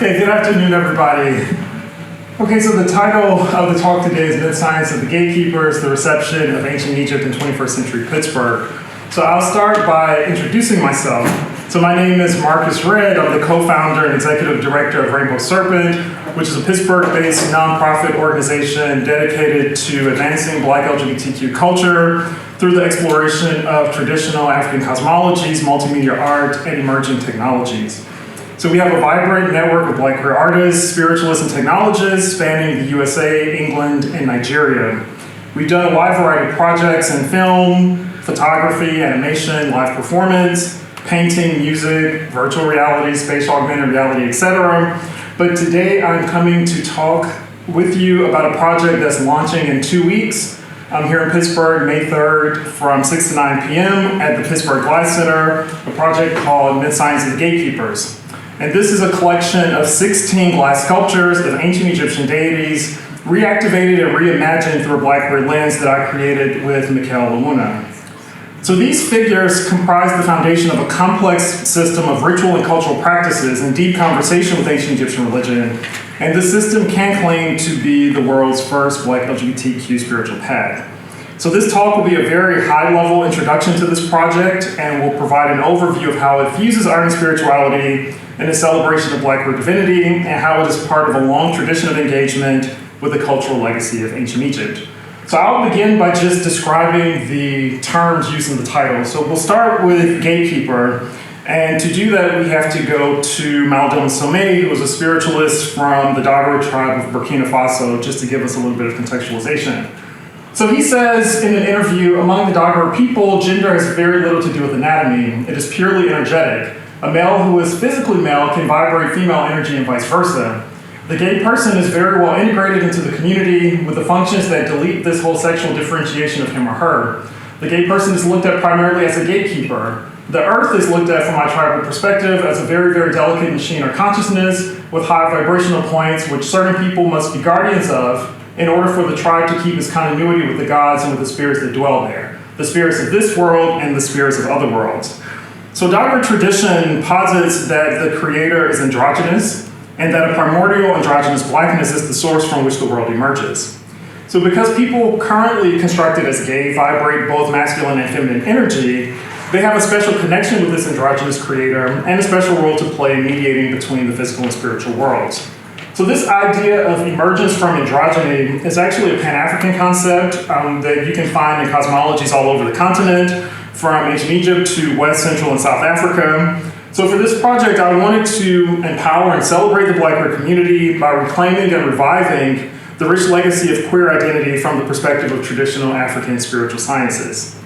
Okay, good afternoon, everybody. Okay, so the title of the talk today is Mid-Science of the Gatekeepers, the Reception of Ancient Egypt in 21st Century Pittsburgh. So I'll start by introducing myself. So my name is Marques. I'm the co-founder and executive director of Rainbow Serpent, which is a Pittsburgh-based nonprofit organization dedicated to advancing Black LGBTQ culture through the exploration of traditional African cosmologies, multimedia art, and emerging technologies. So we have a vibrant network of Black queer artists, spiritualists, and technologists spanning the USA, England, and Nigeria. We've done a wide variety of projects in film, photography, animation, live performance, painting, music, virtual reality, spatial augmented reality, etc. But today I'm coming to talk with you about a project that's launching in 2 weeks. I'm here in Pittsburgh, May 3rd, from 6 to 9 p.m. at the Pittsburgh Glass Center, a project called Mid-Science of the Gatekeepers. And this is a collection of 16 glass sculptures of ancient Egyptian deities, reactivated and reimagined through a Black queer lens that I created with Mikel Lamuna. So these figures comprise the foundation of a complex system of ritual and cultural practices and deep conversation with ancient Egyptian religion. And this system can claim to be the world's first Black LGBTQ spiritual path. So this talk will be a very high-level introduction to this project and will provide an overview of how it fuses art and spirituality in a celebration of Black queer divinity and how it is part of a long tradition of engagement with the cultural legacy of ancient Egypt. So I'll begin by just describing the terms used in the title. So we'll start with gatekeeper. And to do that, we have to go to Maldon Somé, who was a spiritualist from the Dagara tribe of Burkina Faso, just to give us a little bit of contextualization. So he says in an interview, among the Dagara people, gender has very little to do with anatomy. It is purely energetic. A male who is physically male can vibrate female energy and vice versa. The gay person is very well integrated into the community with the functions that delete this whole sexual differentiation of him or her. The gay person is looked at primarily as a gatekeeper. The earth is looked at from my tribal perspective as a very, very delicate machine or consciousness with high vibrational points which certain people must be guardians of in order for the tribe to keep its continuity with the gods and with the spirits that dwell there, the spirits of this world and the spirits of other worlds. So Dagara tradition posits that the creator is androgynous and that a primordial androgynous blackness is the source from which the world emerges. So because people currently constructed as gay vibrate both masculine and feminine energy, they have a special connection with this androgynous creator and a special role to play in mediating between the physical and spiritual worlds. So this idea of emergence from androgyny is actually a Pan-African concept that you can find in cosmologies all over the continent, from ancient Egypt to West, Central, and South Africa. So for this project, I wanted to empower and celebrate the Black queer community by reclaiming and reviving the rich legacy of queer identity from the perspective of traditional African spiritual sciences.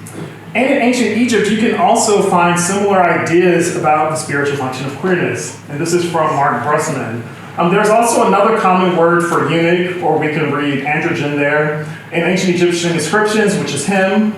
And in ancient Egypt, you can also find similar ideas about the spiritual function of queerness. And this is from Mark Brussman. There's also another common word for eunuch, or we can read androgen there, in ancient Egyptian inscriptions, which is him.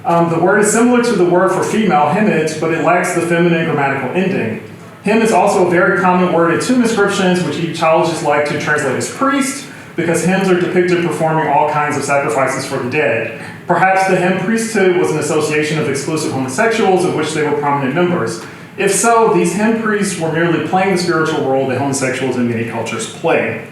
The word is similar to the word for female, hemet, but it lacks the feminine grammatical ending. Him is also a very common word in tomb inscriptions, which Egyptologists like to translate as priest, because hymns are depicted performing all kinds of sacrifices for the dead. Perhaps the hymn priesthood was an association of exclusive homosexuals, of which they were prominent members. If so, these hymn priests were merely playing the spiritual role that homosexuals in many cultures play.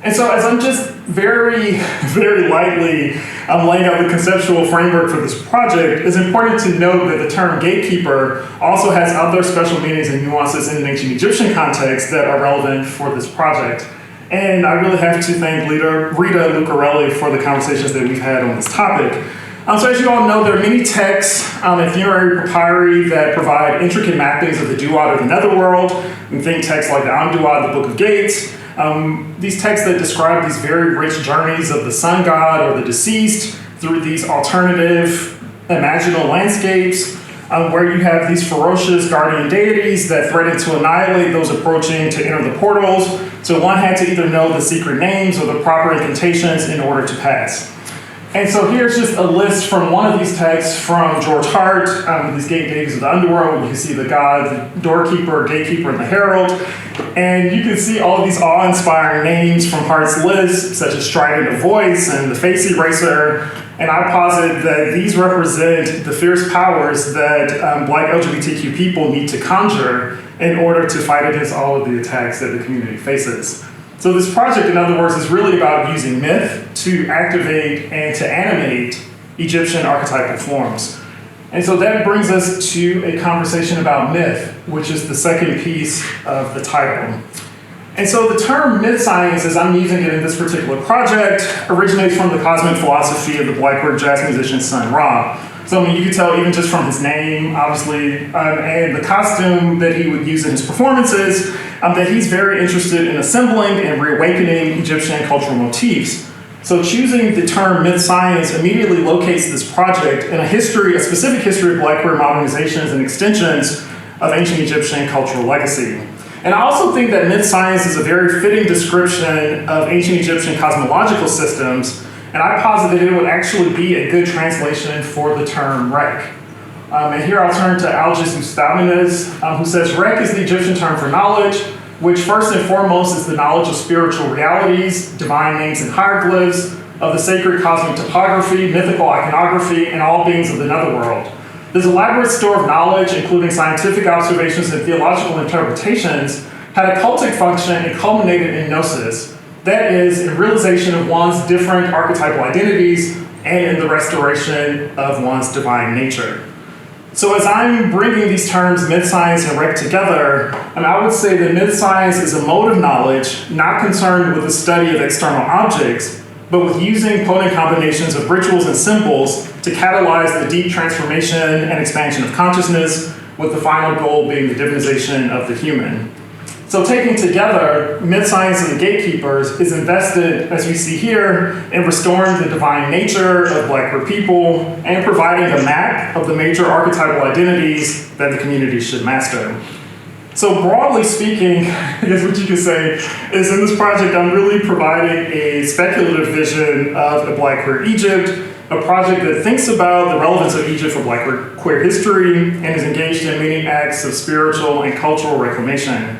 And so as I'm just very, very lightly laying out the conceptual framework for this project, it's important to note that the term gatekeeper also has other special meanings and nuances in an ancient Egyptian context that are relevant for this project. And I really have to thank Rita Lucarelli for the conversations that we've had on this topic. So as you all know, there are many texts and funerary papyri that provide intricate mappings of the duat of the netherworld. We think texts like the Amduat, the Book of Gates. These texts that describe these very rich journeys of the sun god or the deceased through these alternative imaginal landscapes where you have these ferocious guardian deities that threaten to annihilate those approaching to enter the portals. So one had to either know the secret names or the proper incantations in order to pass. And so here's just a list from one of these texts from George Hart, these gate deities of the underworld. You can see the god, the doorkeeper, gatekeeper, and the herald. And you can see all of these awe-inspiring names from Hart's list, such as Strident of Voice and the Face Eraser. And I posit that these represent the fierce powers that Black LGBTQ people need to conjure in order to fight against all of the attacks that the community faces. So this project, in other words, is really about using myth to activate and to animate Egyptian archetypal forms. And so that brings us to a conversation about myth, which is the second piece of the title. And so the term myth science, as I'm using it in this particular project, originates from the cosmic philosophy of the Black queer jazz musician Sun Ra. So I mean, you can tell even just from his name, obviously, and the costume that he would use in his performances, that he's very interested in assembling and reawakening Egyptian cultural motifs. So choosing the term myth science immediately locates this project in a specific history of Black queer modernizations and extensions of ancient Egyptian cultural legacy. And I also think that myth science is a very fitting description of ancient Egyptian cosmological systems, and I posit that it would actually be a good translation for the term Rek. And here I'll turn to Algis Ustaminez, who says Rek is the Egyptian term for knowledge, which first and foremost is the knowledge of spiritual realities, divine names and hieroglyphs, of the sacred cosmic topography, mythical iconography, and all beings of the netherworld. This elaborate store of knowledge, including scientific observations and theological interpretations, had a cultic function and culminated in gnosis. That is, in realization of one's different archetypal identities and in the restoration of one's divine nature. So as I'm bringing these terms, myth science and Rek, together, and I would say that myth science is a mode of knowledge not concerned with the study of external objects, but with using potent combinations of rituals and symbols to catalyze the deep transformation and expansion of consciousness, with the final goal being the divinization of the human. So taken together, myth science and the Gatekeepers is invested, as we see here, in restoring the divine nature of Black queer people and providing a map of the major archetypal identities that the community should master. So broadly speaking, I guess what you could say is in this project, I'm really providing a speculative vision of a Black queer Egypt, a project that thinks about the relevance of Egypt for Black queer history and is engaged in many acts of spiritual and cultural reclamation.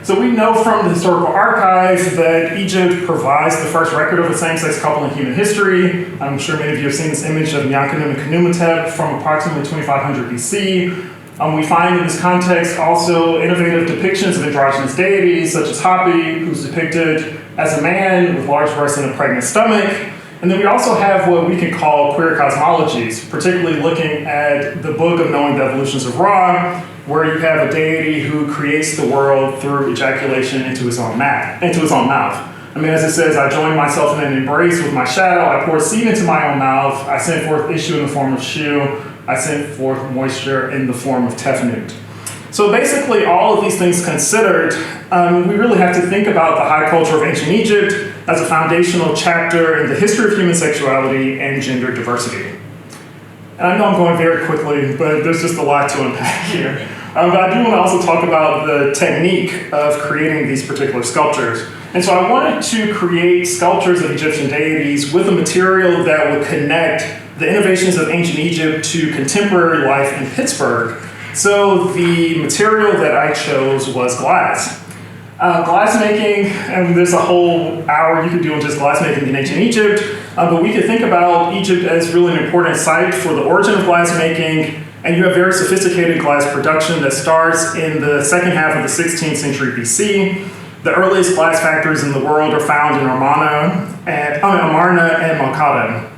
So we know from the historical archive that Egypt provides the first record of a same-sex couple in human history. I'm sure many of you have seen this image of Nyankanu and Khnumhotep from approximately 2500 BC. We find in this context also innovative depictions of androgynous deities, such as Hapi, who's depicted as a man with large breasts and a pregnant stomach. And then we also have what we can call queer cosmologies, particularly looking at the Book of Knowing the Evolutions of Ra, where you have a deity who creates the world through ejaculation into his own mouth. I mean, as it says, I join myself in an embrace with my shadow, I pour seed into my own mouth, I send forth issue in the form of Shu, I sent forth moisture in the form of Tefnut. So basically, all of these things considered, we really have to think about the high culture of ancient Egypt as a foundational chapter in the history of human sexuality and gender diversity. And I know I'm going very quickly, but there's just a lot to unpack here. But I do want to also talk about the technique of creating these particular sculptures. And so I wanted to create sculptures of Egyptian deities with a material that would connect the innovations of ancient Egypt to contemporary life in Pittsburgh. So the material that I chose was glass. Glassmaking, and there's a whole hour you could do on just glassmaking in ancient Egypt, but we could think about Egypt as really an important site for the origin of glassmaking, and you have very sophisticated glass production that starts in the second half of the 16th century BC. The earliest glass factories in the world are found in Amarna and Malkata.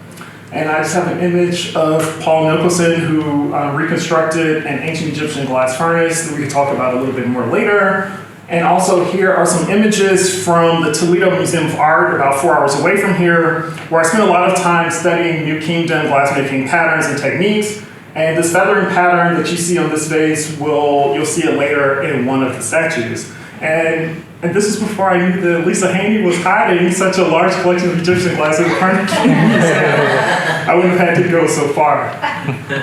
And I just have an image of Paul Nicholson, who reconstructed an ancient Egyptian glass furnace that we can talk about a little bit more later. And also here are some images from the Toledo Museum of Art, about 4 hours away from here, where I spent a lot of time studying New Kingdom glassmaking patterns and techniques. And this feathering pattern that you see on this vase, you'll see it later in one of the statues. And this is before I knew that Lisa Haney was hiding such a large collection of Egyptian glass in the Carnegie Museum. I wouldn't have had to go so far.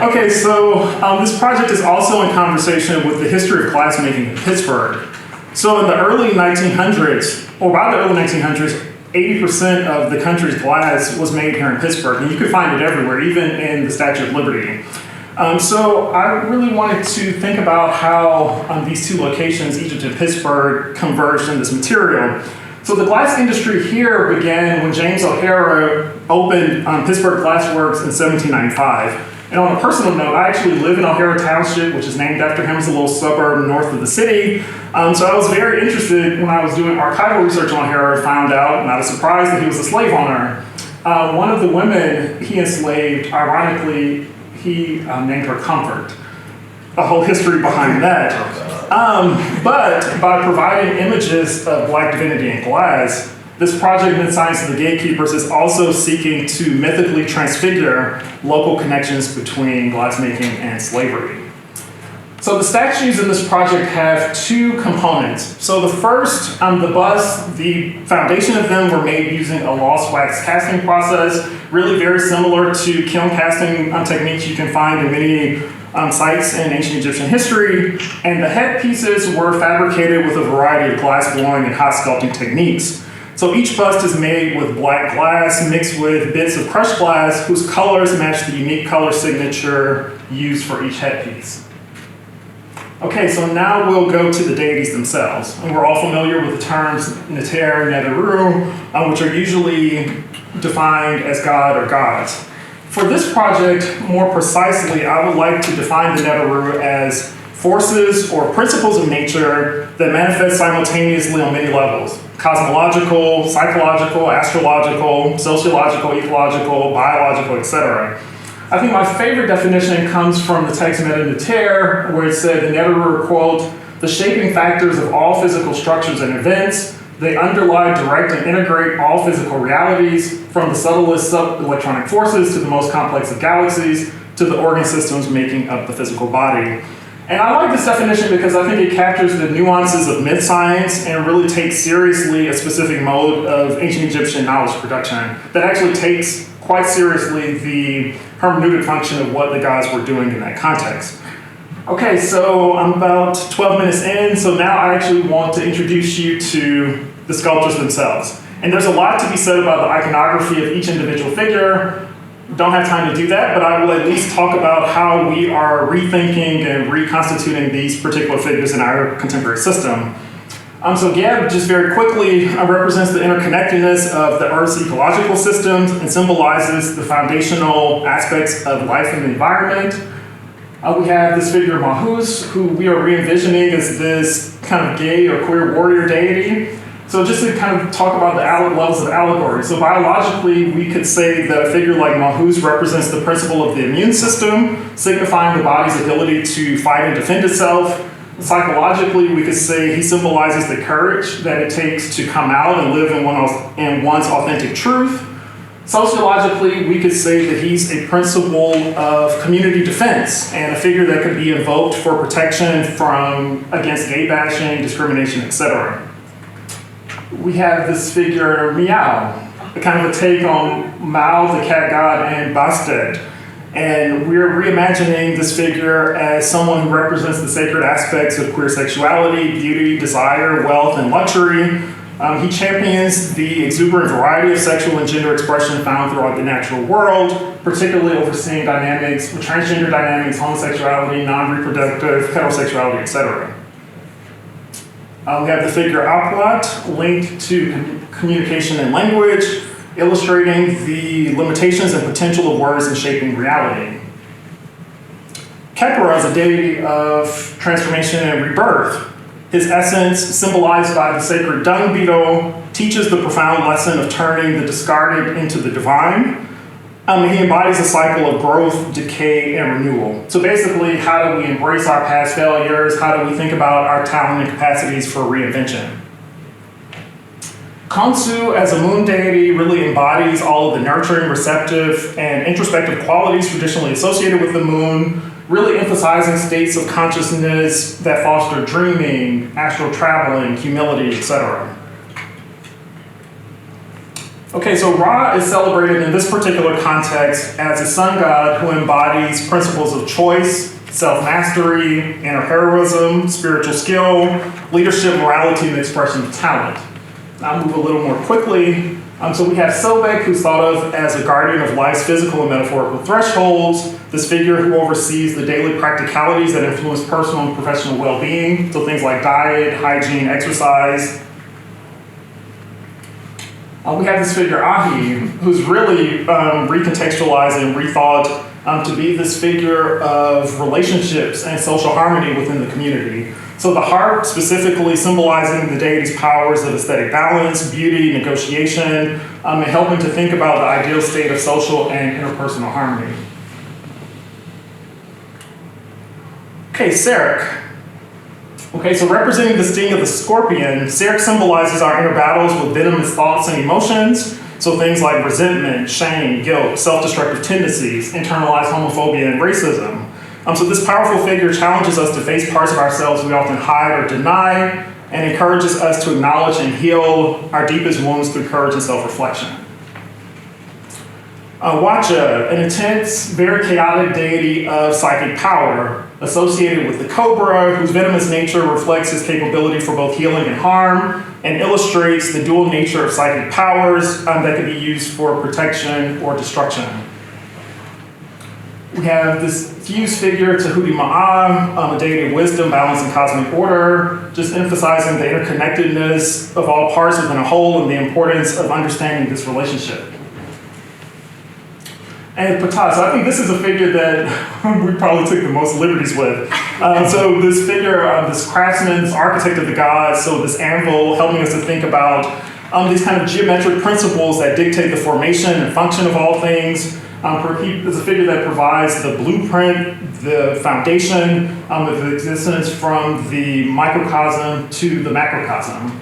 Okay, so this project is also in conversation with the history of glassmaking in Pittsburgh. So in the early 1900s, or by the early 1900s, 80% of the country's glass was made here in Pittsburgh, and you could find it everywhere, even in the Statue of Liberty. So I really wanted to think about how these two locations, Egypt and Pittsburgh, converged in this material. So the glass industry here began when James O'Hara opened Pittsburgh Glassworks in 1795. And on a personal note, I actually live in O'Hara Township, which is named after him. It's a little suburb north of the city. So I was very interested when I was doing archival research on O'Hara and found out, not a surprise, that he was a slave owner. One of the women he enslaved, ironically, he named her Comfort. A whole history behind that. But by providing images of Black divinity in glass, this project, Mid-Science of the Gatekeepers, is also seeking to mythically transfigure local connections between glassmaking and slavery. So the statues in this project have two components. So the first, the busts, the foundation of them were made using a lost wax casting process, really very similar to kiln casting techniques you can find in many sites in ancient Egyptian history. And the head pieces were fabricated with a variety of glass blowing and hot sculpting techniques. So each bust is made with black glass mixed with bits of crushed glass whose colors match the unique color signature used for each headpiece. Okay, so now we'll go to the deities themselves. And we're all familiar with the terms Neter and Neteru, which are usually defined as God or gods. For this project, more precisely, I would like to define the Neteru as forces or principles of nature that manifest simultaneously on many levels: cosmological, psychological, astrological, sociological, ecological, biological, etc. I think my favorite definition comes from the text Meta Neter, where it said the Neteru are, quote, the shaping factors of all physical structures and events. They underlie, direct, and integrate all physical realities, from the subtlest sub-electronic forces to the most complex of galaxies, to the organ systems making up the physical body. And I like this definition because I think it captures the nuances of myth science and really takes seriously a specific mode of ancient Egyptian knowledge production that actually takes quite seriously the hermeneutic function of what the gods were doing in that context. Okay, so I'm about 12 minutes in, so now I actually want to introduce you to the sculptures themselves. And there's a lot to be said about the iconography of each individual figure. Don't have time to do that, but I will at least talk about how we are rethinking and reconstituting these particular figures in our contemporary system. So Geb, just very quickly, represents the interconnectedness of the Earth's ecological systems and symbolizes the foundational aspects of life and the environment. We have this figure of Marques, who we are re-envisioning as this kind of gay or queer warrior deity. So just to kind of talk about the levels of allegory. So biologically, we could say that a figure like Marques represents the principle of the immune system, signifying the body's ability to fight and defend itself. Psychologically, we could say he symbolizes the courage that it takes to come out and live in one's authentic truth. Sociologically, we could say that he's a principle of community defense and a figure that could be invoked for protection against gay bashing, discrimination, etc. We have this figure, Meow, kind of a take on Mao, the cat god, and Bastet. And we're reimagining this figure as someone who represents the sacred aspects of queer sexuality, beauty, desire, wealth, and luxury. He champions the exuberant variety of sexual and gender expression found throughout the natural world, particularly overseeing dynamics, transgender dynamics, homosexuality, non-reproductive, heterosexuality, etc. We have the figure Aplat, linked to communication and language, illustrating the limitations and potential of words in shaping reality. Khepra is a deity of transformation and rebirth. His essence, symbolized by the sacred dung beetle, teaches the profound lesson of turning the discarded into the divine. He embodies a cycle of growth, decay, and renewal. So basically, how do we embrace our past failures? How do we think about our talent and capacities for reinvention? Khonsu, as a moon deity, really embodies all of the nurturing, receptive, and introspective qualities traditionally associated with the moon, really emphasizing states of consciousness that foster dreaming, astral traveling, humility, etc. Okay, so Ra is celebrated in this particular context as a sun god who embodies principles of choice, self-mastery, inner heroism, spiritual skill, leadership, morality, and the expression of talent. I'll move a little more quickly. So we have Sobek, who's thought of as a guardian of life's physical and metaphorical thresholds, this figure who oversees the daily practicalities that influence personal and professional well-being, so things like diet, hygiene, exercise. We have this figure, Ahi, who's really recontextualized and rethought to be this figure of relationships and social harmony within the community. So the harp specifically symbolizing the deity's powers of aesthetic balance, beauty, negotiation, and helping to think about the ideal state of social and interpersonal harmony. Okay, Serpent. Okay, so representing the sting of the scorpion, Serpent symbolizes our inner battles with venomous thoughts and emotions. So things like resentment, shame, guilt, self-destructive tendencies, internalized homophobia, and racism. So this powerful figure challenges us to face parts of ourselves we often hide or deny, and encourages us to acknowledge and heal our deepest wounds through courage and self-reflection. Wacha, an intense, very chaotic deity of psychic power, associated with the cobra, whose venomous nature reflects his capability for both healing and harm, and illustrates the dual nature of psychic powers that can be used for protection or destruction. We have this fused figure, Tahuti Ma'a, a deity of wisdom, balance, and cosmic order, just emphasizing the interconnectedness of all parts within a whole and the importance of understanding this relationship. And Patah, so I think this is a figure that we probably took the most liberties with. So this figure, this craftsman, this architect of the gods, so this anvil helping us to think about these kind of geometric principles that dictate the formation and function of all things. He is a figure that provides the blueprint, the foundation of existence from the microcosm to the macrocosm.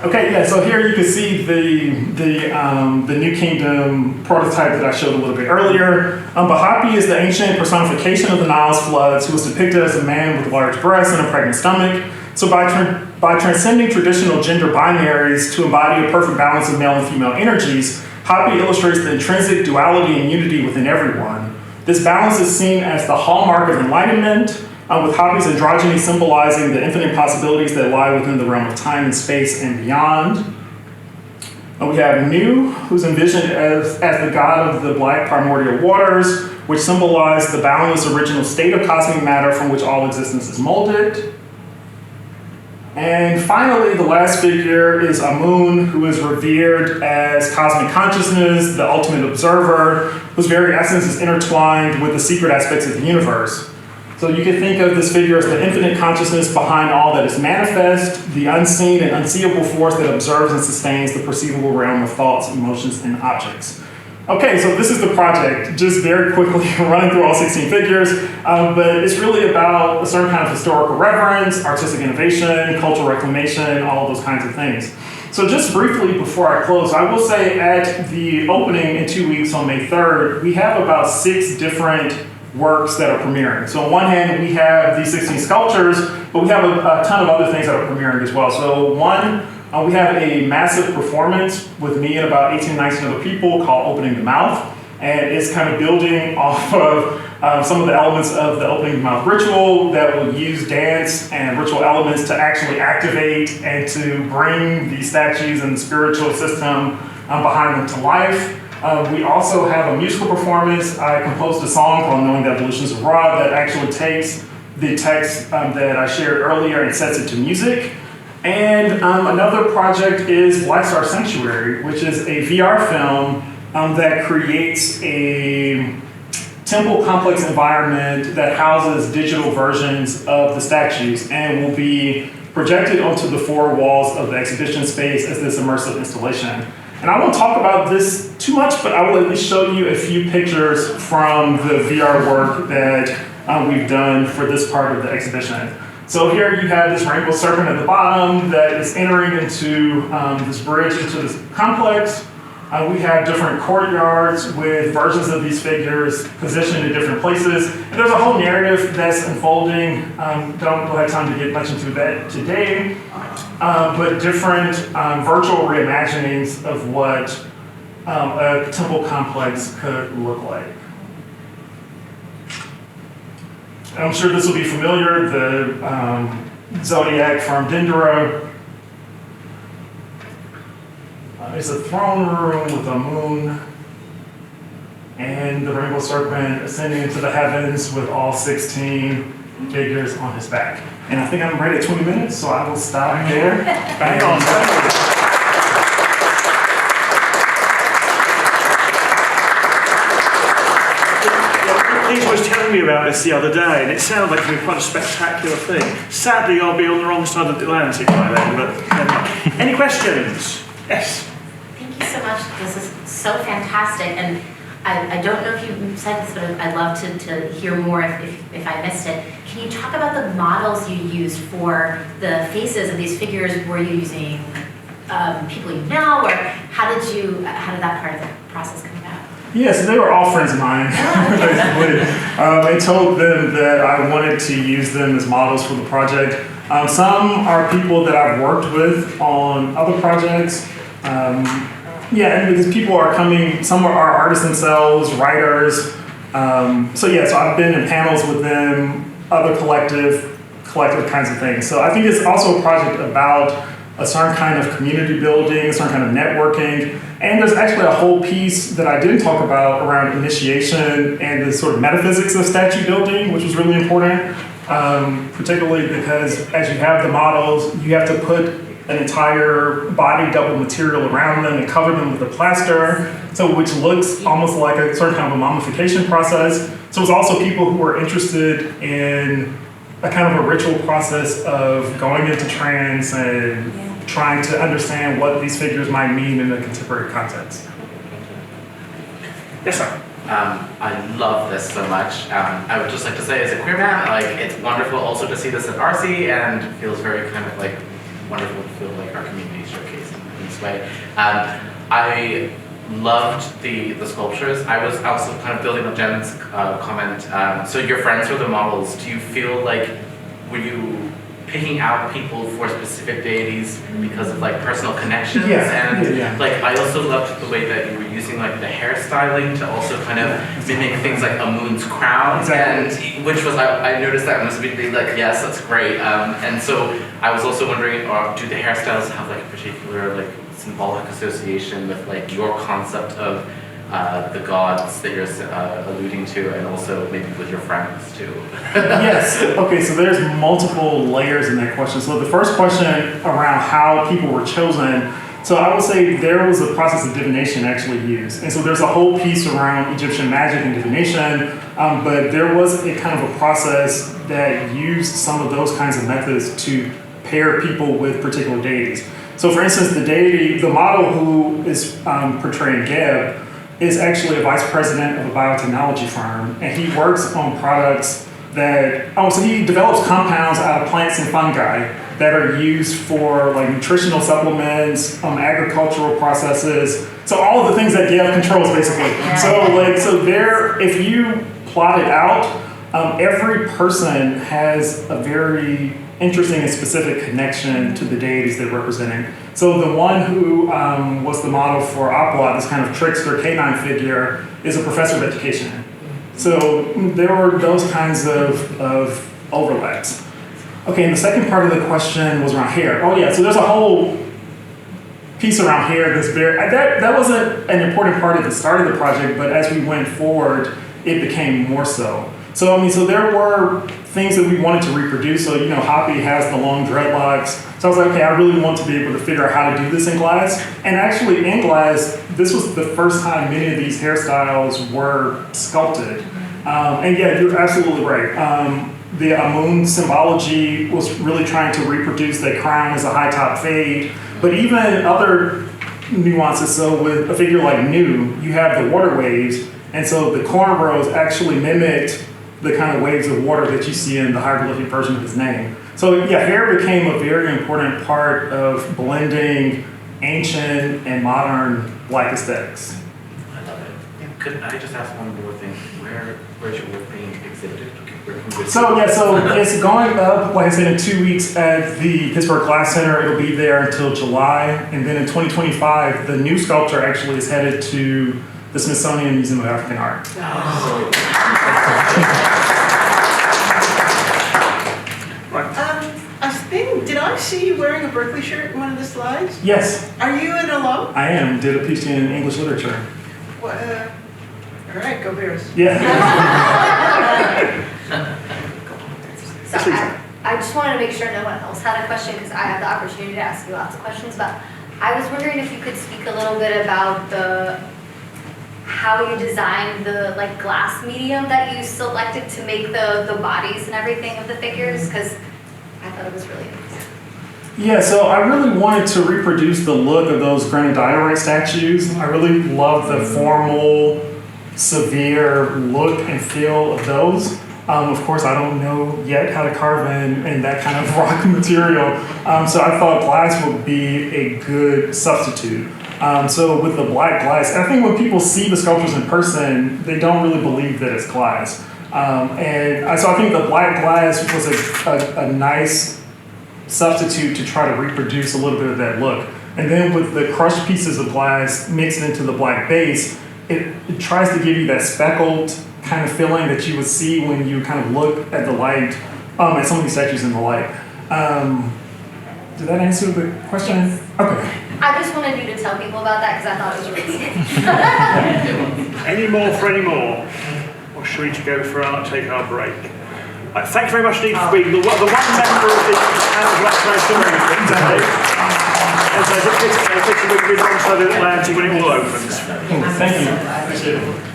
Okay, yeah, so here you can see the New Kingdom prototype that I showed a little bit earlier. But Hapi is the ancient personification of the Nile's floods, who was depicted as a man with large breasts and a pregnant stomach. So by transcending traditional gender binaries to embody a perfect balance of male and female energies, Hapi illustrates the intrinsic duality and unity within everyone. This balance is seen as the hallmark of enlightenment, with Hapi's androgyny symbolizing the infinite possibilities that lie within the realm of time and space and beyond. We have Nu, who's envisioned as the god of the black primordial waters, which symbolize the boundless original state of cosmic matter from which all existence is molded. And finally, the last figure is Amun, who is revered as cosmic consciousness, the ultimate observer, whose very essence is intertwined with the secret aspects of the universe. So you can think of this figure as the infinite consciousness behind all that is manifest, the unseen and unseeable force that observes and sustains the perceivable realm of thoughts, emotions, and objects. Okay, so this is the project, just very quickly running through all 16 figures, but it's really about a certain kind of historical reverence, artistic innovation, cultural reclamation, all of those kinds of things. So just briefly before I close, I will say at the opening in 2 weeks on May 3rd, we have about 6 different works that are premiering. So on one hand, we have these 16 sculptures, but we have a ton of other things that are premiering as well. So one, we have a massive performance with me and about 18, 19 other people called Opening the Mouth. And it's kind of building off of some of the elements of the Opening the Mouth ritual that will use dance and ritual elements to actually activate and to bring the statues and the spiritual system behind them to life. We also have a musical performance. I composed a song called Knowing the Evolutions of Ra that actually takes the text that I shared earlier and sets it to music. And another project is Blackstar Sanctuary, which is a VR film that creates a temple complex environment that houses digital versions of the statues and will be projected onto the 4 walls of the exhibition space as this immersive installation. And I won't talk about this too much, but I will at least show you a few pictures from the VR work that we've done for this part of the exhibition. So here you have this rainbow serpent at the bottom that is entering into this bridge into this complex. We have different courtyards with versions of these figures positioned in different places. And there's a whole narrative that's unfolding. Don't have time to get much into that today. But different virtual reimaginings of what a temple complex could look like. I'm sure this will be familiar, the zodiac from Dendera. It's a throne room with a moon and the rainbow serpent ascending into the heavens with all 16 figures on his back. And I think I'm ready at 20 minutes, so I will stop there. Bang on. Peter was telling me about this the other day, and it sounded like it would be quite a spectacular thing. Sadly, I'll be on the wrong side of the Atlantic by then, but never mind. Any questions? Yes? Thank you so much. This is so fantastic, and I don't know if you said this, but I'd love to hear more if I missed it. Can you talk about the models you used for the faces of these figures? Were you using people you know, or how did that part of the process come about? Yes, they were all friends of mine. I told them that I wanted to use them as models for the project. Some are people that I've worked with on other projects. And because people are coming, some are artists themselves, writers. So I've been in panels with them, other collective kinds of things. So I think it's also a project about a certain kind of community building, a certain kind of networking. And there's actually a whole piece that I didn't talk about around initiation and the sort of metaphysics of statue building, which was really important, particularly because as you have the models, you have to put an entire body double material around them and cover them with a plaster, so which looks almost like a certain kind of a mummification process. So it's also people who are interested in a kind of a ritual process of going into trance and trying to understand what these figures might mean in a contemporary context. Yes, sir. I love this so much. I would just like to say, as a queer man, it's wonderful also to see this at ARCE, and it feels very kind of wonderful to feel like our community is showcased in this way. I loved the sculptures. I was also kind of building on Jen's comment. So your friends were the models. Do you feel like, were you picking out people for specific deities because of personal connections? I also loved the way that you were using the hairstyling to also kind of mimic things like a moon's crown, and which was I noticed that and was immediately yes, that's great. And so I was also wondering, do the hairstyles have a particular symbolic association with your concept of the gods that you're alluding to, and also maybe with your friends too? Yes. Okay, so there's multiple layers in that question. So the first question around how people were chosen, so I would say there was a process of divination actually used. And so there's a whole piece around Egyptian magic and divination, but there was a kind of a process that used some of those kinds of methods to pair people with particular deities. So for instance, the model who is portraying Geb is actually a vice president of a biotechnology firm, and he works on products so he develops compounds out of plants and fungi that are used for nutritional supplements, agricultural processes. So all of the things that Geb controls basically. If you plot it out, every person has a very interesting and specific connection to the deities they're representing. So the one who was the model for Apla, this kind of trickster canine figure, is a professor of education. So there were those kinds of overlaps. Okay, and the second part of the question was around hair. So there's a whole piece around hair that wasn't an important part at the start of the project, but as we went forward, it became more so. So there were things that we wanted to reproduce. So Hoppy has the long dreadlocks. So I was like, okay, I really want to be able to figure out how to do this in glass. And actually in glass, this was the first time many of these hairstyles were sculpted. You're absolutely right. The Amun symbology was really trying to reproduce that crown as a high top fade. But even other nuances. So with a figure like Nu, you have the water waves. And so the cornrows actually mimicked the kind of waves of water that you see in the hieroglyphic version of his name. So hair became a very important part of blending ancient and modern Black aesthetics. I love it. Could I just ask one more thing? Where's your work being exhibited? So it's going up, like I said, in 2 weeks at the Pittsburgh Glass Center. It'll be there until July. And then in 2025, the new sculpture actually is headed to the Smithsonian Museum of African Art. Did I see you wearing a Berkeley shirt in one of the slides? Yes. Are you an alum? I am. Did a PhD in English literature. All right, go Bears. Yeah. just wanted to make sure no one else had a question because I have the opportunity to ask you lots of questions. But I was wondering if you could speak a little bit about how you designed the glass medium that you selected to make the bodies and everything of the figures, because I thought it was really interesting. Yeah, so I really wanted to reproduce the look of those granite diorite statues. I really love the formal, severe look and feel of those. Of course, I don't know yet how to carve in that kind of rock material, so I thought glass would be a good substitute. So with the black glass, I think when people see the sculptures in person, they don't really believe that it's glass. So I think the black glass was a nice substitute to try to reproduce a little bit of that look. And then with the crushed pieces of glass mixed into the black base, it tries to give you that speckled kind of feeling that you would see when you kind of look at the light, at some of these statues in the light. Did that answer the question? Yes. Okay. I just wanted you to tell people about that because I thought it was really cool. Any more for any more? Or should we go take our break? Thank you very much indeed for being the one member of the Blackstar Sanctuary today. And so I think we'll be alongside the Atlantic when it all opens. Thank you. Appreciate it.